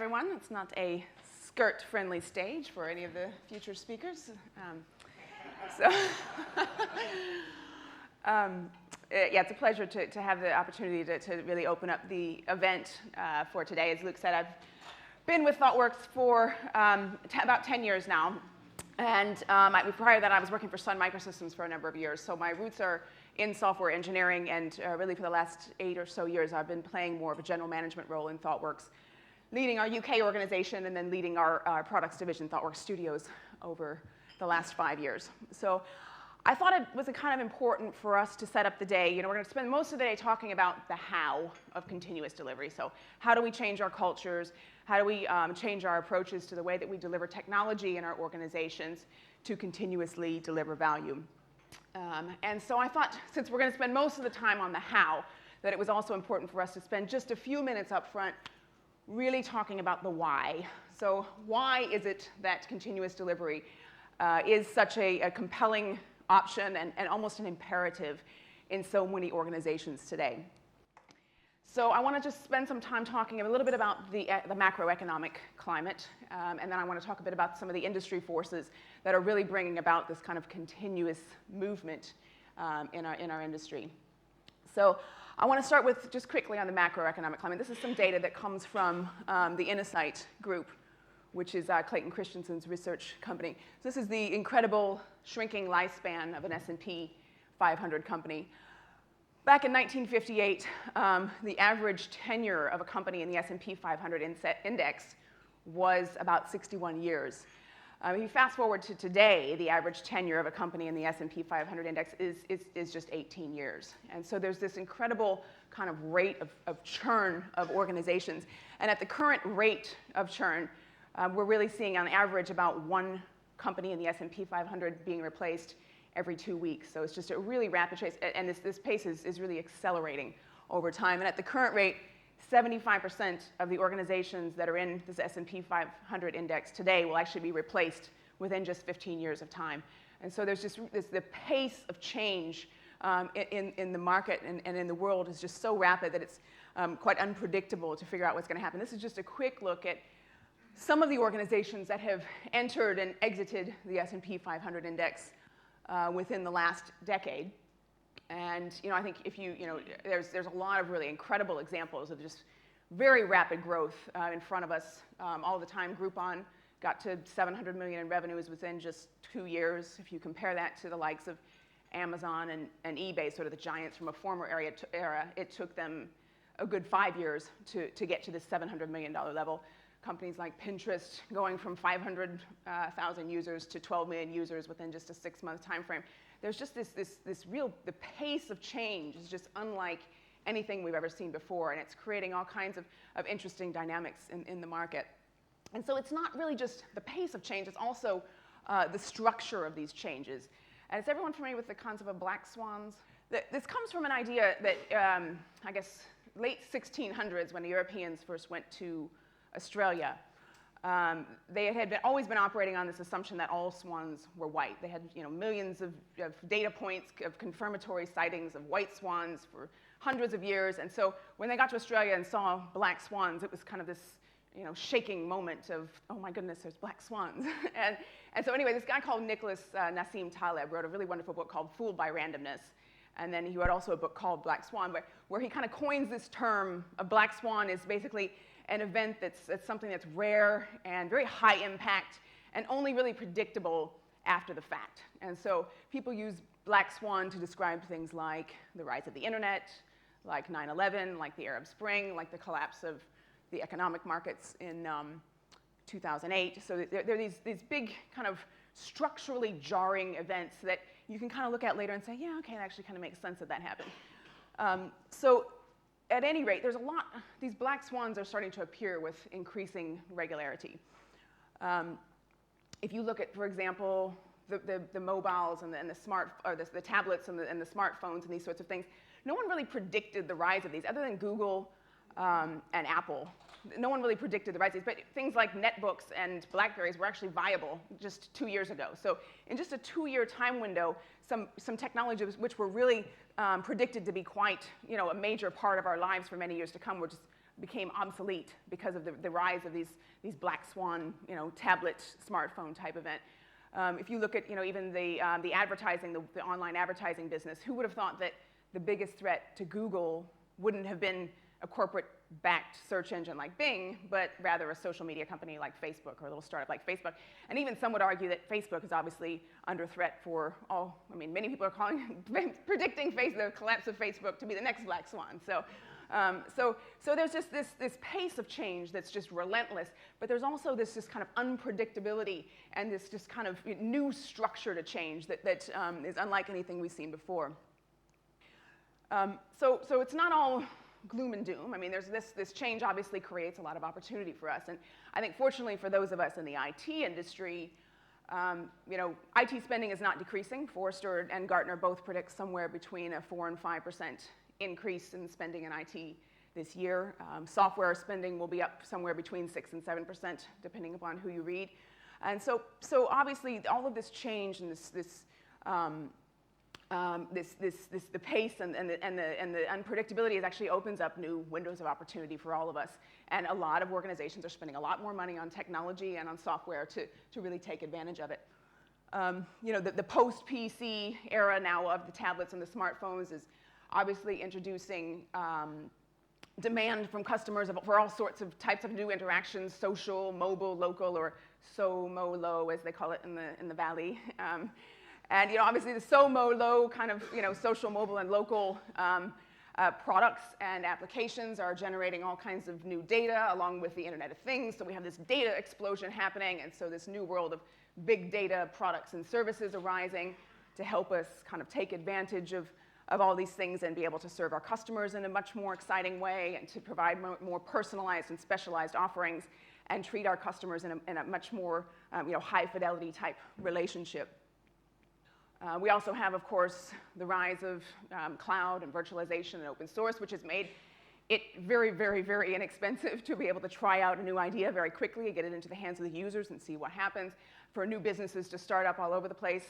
everyone. It's not a skirt-friendly stage for any of the future speakers. Yeah, it's a pleasure to have the opportunity to really open up the event for today. As Luke said, I've been with ThoughtWorks for about 10 years now. And prior to that, I was working for Sun Microsystems for a number of years. So my roots are in software engineering, and really for the last 8 or so years, I've been playing more of a general management role in ThoughtWorks, leading our UK organization and then leading our products division, ThoughtWorks Studios, over the last 5 years. So I thought it was kind of important for us to set up the day. You know, we're going to spend most of the day talking about the how of continuous delivery. So how do we change our cultures? How do we change our approaches to the way that we deliver technology in our organizations to continuously deliver value? And so I thought, since we're going to spend most of the time on the how, that it was also important for us to spend just a few minutes up front really talking about the why. So why is it that continuous delivery is such a compelling option and almost an imperative in so many organizations today? So I want to just spend some time talking a little bit about the macroeconomic climate, and then I want to talk a bit about some of the industry forces that are really bringing about this kind of continuous movement in our industry. So I want to start with just quickly on the macroeconomic climate. This is some data that comes from the Insight Group, which is Clayton Christensen's research company. So this is the incredible shrinking lifespan of an S&P 500 company. Back in 1958, the average tenure of a company in the S&P 500 index was about 61 years. If you fast forward to today, the average tenure of a company in the S&P 500 index is just 18 years. And so there's this incredible kind of rate of churn of organizations. And at the current rate of churn, we're really seeing on average about one company in the S&P 500 being replaced every 2 weeks. So it's just a really rapid pace, and this pace is really accelerating over time. And at the current rate, 75% of the organizations that are in this S&P 500 index today will actually be replaced within just 15 years of time. And so there's just the pace of change in the market and in the world is just so rapid that it's quite unpredictable to figure out what's going to happen. This is just a quick look at some of the organizations that have entered and exited the S&P 500 index within the last decade. And I think if there's a lot of really incredible examples of just very rapid growth in front of us all the time. Groupon got to $700 million in revenues within just 2 years. If you compare that to the likes of Amazon and eBay, sort of the giants from a former era, it took them a good 5 years to get to this $700 million level. Companies like Pinterest going from 500,000 users to 12 million users within just a 6-month time frame. There's just the pace of change is just unlike anything we've ever seen before, and it's creating all kinds of interesting dynamics in the market. And so it's not really just the pace of change, it's also the structure of these changes. And is everyone familiar with the concept of black swans? This comes from an idea that, I guess, late 1600s, when the Europeans first went to Australia. They had always been operating on this assumption that all swans were white. They had millions of data points of confirmatory sightings of white swans for hundreds of years. And so when they got to Australia and saw black swans, it was kind of this shaking moment of, oh my goodness, there's black swans. and so anyway, this guy called Nicholas Nassim Taleb wrote a really wonderful book called Fooled by Randomness. And then he wrote also a book called Black Swan, where he kind of coins this term. A black swan is basically an event that's something that's rare and very high impact and only really predictable after the fact. And so people use black swan to describe things like the rise of the internet, like 9/11, like the Arab Spring, like the collapse of the economic markets in 2008. So there are these big kind of structurally jarring events that you can kind of look at later and say, yeah, okay, it actually kind of makes sense that happened. So at any rate, there's a lot. These black swans are starting to appear with increasing regularity. If you look at, for example, the mobiles and the tablets and the smartphones and these sorts of things, no one really predicted the rise of these, other than Google and Apple. No one really predicted the rise of these, but things like netbooks and BlackBerries were actually viable just 2 years ago. So in just a 2-year time window, some technologies which were really predicted to be quite a major part of our lives for many years to come were just became obsolete because of the rise of these black swan, tablet, smartphone type event. If you look at, even the advertising, the online advertising business, who would have thought that the biggest threat to Google wouldn't have been a corporate-backed search engine like Bing, but rather a social media company like Facebook or a little startup like Facebook. And even some would argue that Facebook is obviously under threat for many people are predicting the collapse of Facebook to be the next black swan. So there's just this pace of change that's just relentless, but there's also this kind of unpredictability and this just kind of new structure to change that is unlike anything we've seen before. So it's not all gloom and doom. I mean, there's this change obviously creates a lot of opportunity for us, and I think fortunately for those of us in the IT industry, IT spending is not decreasing. Forrester and Gartner both predict somewhere between a 4 and 5% increase in spending in IT this year. Software spending will be up somewhere between 6 and 7%, depending upon who you read. And so obviously all of this change and the pace and the unpredictability actually opens up new windows of opportunity for all of us. And a lot of organizations are spending a lot more money on technology and on software to really take advantage of it. The post-PC era now of the tablets and the smartphones is obviously introducing demand from customers for all sorts of types of new interactions, social, mobile, local, or SOMO-LO, as they call it in the Valley. And obviously the SOMO-LO kind of social, mobile, and local products and applications are generating all kinds of new data along with the Internet of Things. So we have this data explosion happening, and so this new world of big data products and services arising to help us kind of take advantage of all these things and be able to serve our customers in a much more exciting way and to provide more personalized and specialized offerings and treat our customers in a much more high fidelity type relationship. We also have, of course, the rise of cloud and virtualization and open source, which has made it very, very, very inexpensive to be able to try out a new idea very quickly and get it into the hands of the users and see what happens. For new businesses to start up all over the place,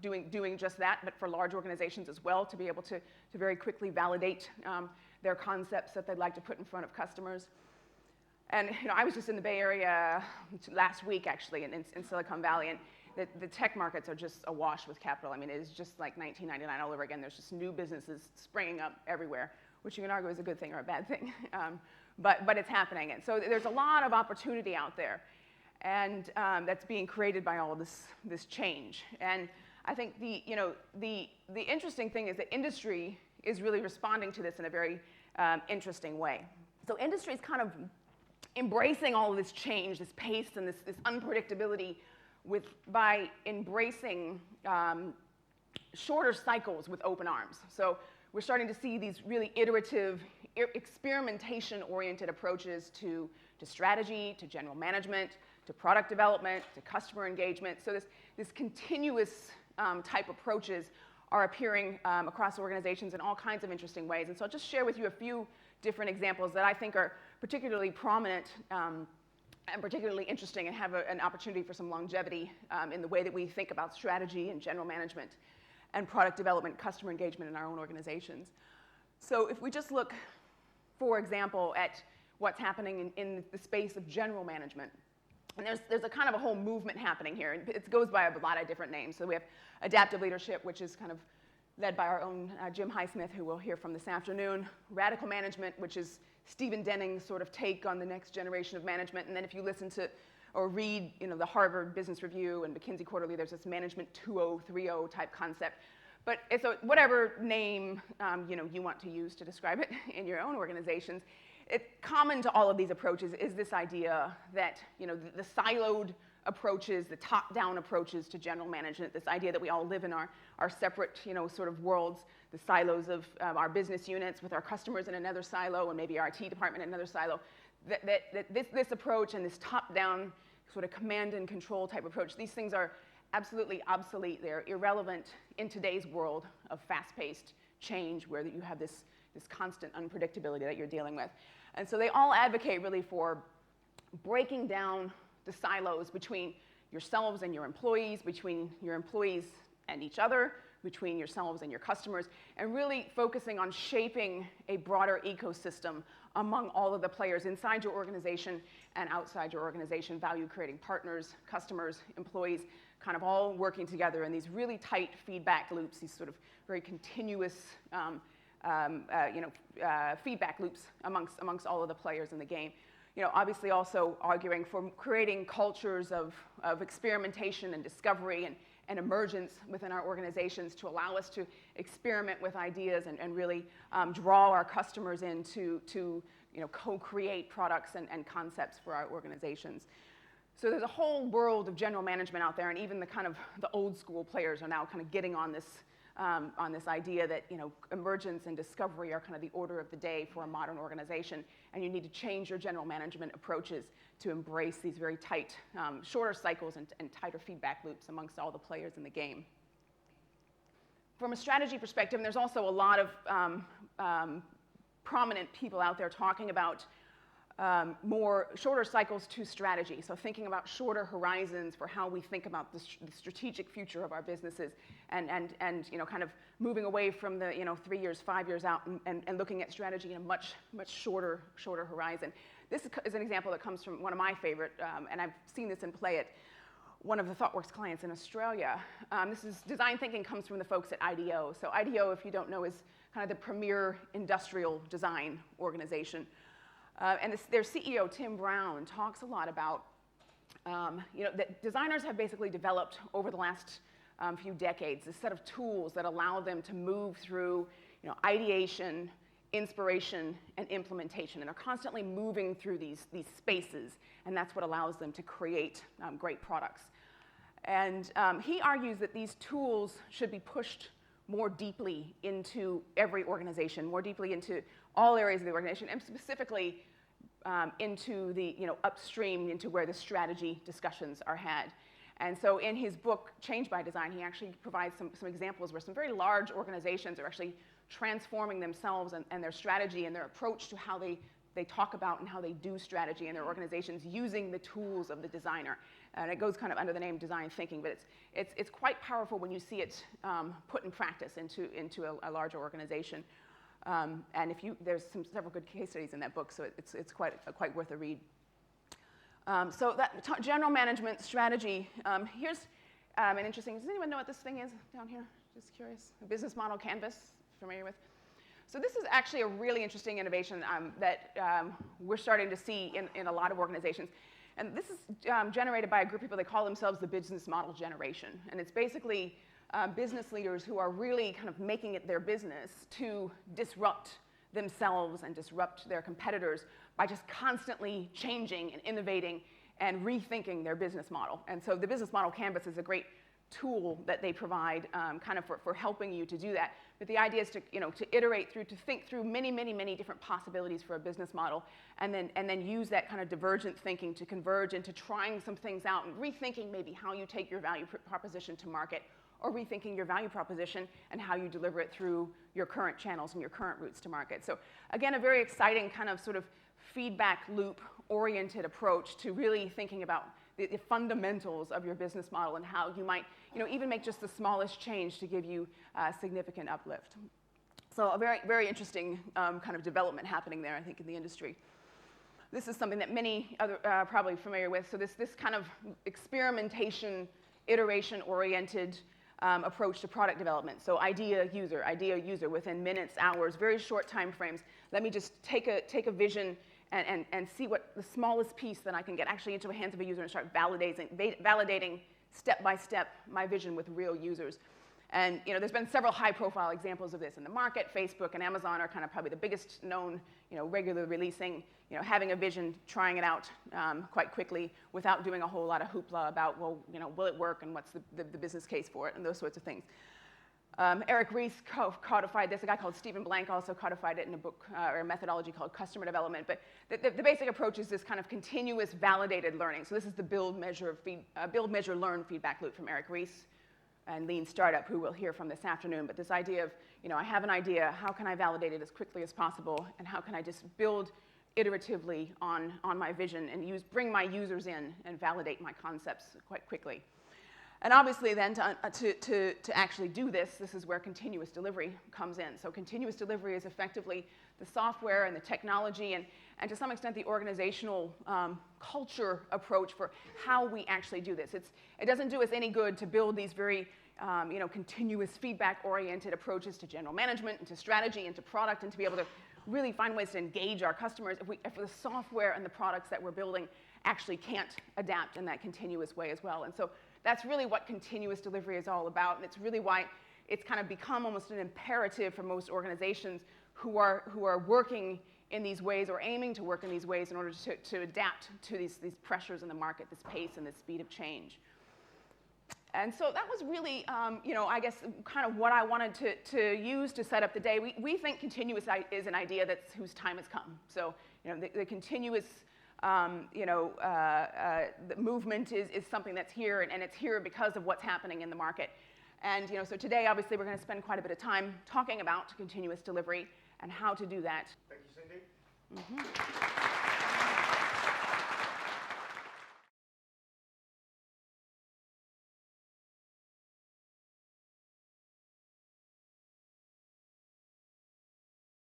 doing just that, but for large organizations as well, to be able to very quickly validate their concepts that they'd like to put in front of customers. And I was just in the Bay Area last week, actually, in Silicon Valley, and the tech markets are just awash with capital. I mean, it is just like 1999 all over again. There's just new businesses springing up everywhere, which you can argue is a good thing or a bad thing. But it's happening. And so there's a lot of opportunity out there, and that's being created by all this change. And I think the interesting thing is that industry is really responding to this in a very interesting way. So industry is kind of embracing all of this change, this pace, and this unpredictability by embracing shorter cycles with open arms. So we're starting to see these really iterative, experimentation-oriented approaches to strategy, to general management, to product development, to customer engagement. So this continuous type approaches are appearing across organizations in all kinds of interesting ways. And so I'll just share with you a few different examples that I think are particularly prominent and particularly interesting and have an opportunity for some longevity in the way that we think about strategy and general management and product development, customer engagement in our own organizations. So if we just look, for example, at what's happening in the space of general management, and there's a kind of a whole movement happening here, and it goes by a lot of different names. So we have adaptive leadership, which is kind of led by our own Jim Highsmith, who we'll hear from this afternoon. Radical management, which is Stephen Denning's sort of take on the next generation of management. And then if you listen to or read the Harvard Business Review and McKinsey Quarterly, there's this management 2.0, 3.0 type concept. But it's whatever name you want to use to describe it in your own organizations. Common to all of these approaches is this idea that the siloed approaches, the top-down approaches to general management, this idea that we all live in our separate sort of worlds, the silos of our business units with our customers in another silo and maybe our IT department in another silo, that this approach and this top-down sort of command and control type approach, these things are absolutely obsolete. They're irrelevant in today's world of fast-paced change where you have this constant unpredictability that you're dealing with. And so they all advocate really for breaking down the silos between yourselves and your employees, between your employees and each other, between yourselves and your customers, and really focusing on shaping a broader ecosystem among all of the players inside your organization and outside your organization, value-creating partners, customers, employees, kind of all working together in these really tight feedback loops, these sort of very continuous feedback loops amongst all of the players in the game. Obviously also arguing for creating cultures of experimentation and discovery and emergence within our organizations to allow us to experiment with ideas and really draw our customers in to co-create products and concepts for our organizations. So there's a whole world of general management out there, and even the old school players are now kind of getting on this idea that emergence and discovery are kind of the order of the day for a modern organization, and you need to change your general management approaches to embrace these very tight, shorter cycles and tighter feedback loops amongst all the players in the game. From a strategy perspective, and there's also a lot of prominent people out there talking about more shorter cycles to strategy. So thinking about shorter horizons for how we think about the strategic future of our businesses, and kind of moving away from the 3 years, 5 years out, and looking at strategy in a much shorter horizon. This is an example that comes from one of my favorite, and I've seen this in play at one of the ThoughtWorks clients in Australia. Design thinking comes from the folks at IDEO. So IDEO, if you don't know, is kind of the premier industrial design organization. And their CEO, Tim Brown, talks a lot about that designers have basically developed over the last few decades a set of tools that allow them to move through ideation, inspiration, and implementation, and are constantly moving through these spaces, and that's what allows them to create great products. And he argues that these tools should be pushed more deeply into every organization, more deeply into all areas of the organization, and specifically into the upstream, into where the strategy discussions are had. And so in his book, Change by Design, he actually provides some examples where some very large organizations are actually transforming themselves and their strategy and their approach to how they talk about and how they do strategy in their organizations using the tools of the designer. And it goes kind of under the name design thinking, but it's quite powerful when you see it put in practice into a larger organization. And there's several good case studies in that book, so it's quite worth a read. So that general management strategy. Here's an interesting. Does anyone know what this thing is down here? Just curious. A business model canvas. Familiar with? So this is actually a really interesting innovation that we're starting to see in a lot of organizations. And this is generated by a group of people. They call themselves the business model generation. And it's basically business leaders who are really kind of making it their business to disrupt themselves and disrupt their competitors by just constantly changing and innovating and rethinking their business model. And so the business model canvas is a great tool that they provide kind of for helping you to do that. But the idea is to iterate through, to think through many different possibilities for a business model, and then use that kind of divergent thinking to converge into trying some things out and rethinking maybe how you take your value proposition to market, or rethinking your value proposition and how you deliver it through your current channels and your current routes to market. So again, a very exciting kind of sort of feedback loop oriented approach to really thinking about the fundamentals of your business model and how you might even make just the smallest change to give you a significant uplift. So a very interesting kind of development happening there, I think, in the industry. This is something that many other probably familiar with. So this kind of experimentation, iteration-oriented approach to product development. So idea user within minutes, hours, very short time frames. Let me just take a vision and see what the smallest piece that I can get actually into the hands of a user and start validating step by step my vision with real users. And there's been several high-profile examples of this in the market. Facebook and Amazon are kind of probably the biggest known, regularly releasing, having a vision, trying it out quite quickly without doing a whole lot of hoopla about, well, will it work and what's the business case for it and those sorts of things. Eric Ries codified this. A guy called Stephen Blank also codified it in a book or a methodology called customer development. But the basic approach is this kind of continuous validated learning. So this is the build, measure, learn feedback loop from Eric Ries and Lean Startup, who we'll hear from this afternoon. But this idea of, I have an idea, how can I validate it as quickly as possible, and how can I just build iteratively on my vision and bring my users in and validate my concepts quite quickly. And obviously then to actually do this, this is where continuous delivery comes in. So continuous delivery is effectively the software and the technology and to some extent the organizational culture approach for how we actually do this. It doesn't do us any good to build these very continuous feedback-oriented approaches to general management and to strategy and to product and to be able to really find ways to engage our customers if the software and the products that we're building actually can't adapt in that continuous way as well. And so that's really what continuous delivery is all about, and it's really why it's kind of become almost an imperative for most organizations who are working in these ways or aiming to work in these ways in order to adapt to these pressures in the market, this pace and this speed of change. And so that was really, I guess, kind of what I wanted to use to set up the day. We think continuous is an idea whose time has come. So, the continuous, the movement is something that's here, and it's here because of what's happening in the market. And, so today, obviously, we're going to spend quite a bit of time talking about continuous delivery and how to do that. Thank you, Cyndi.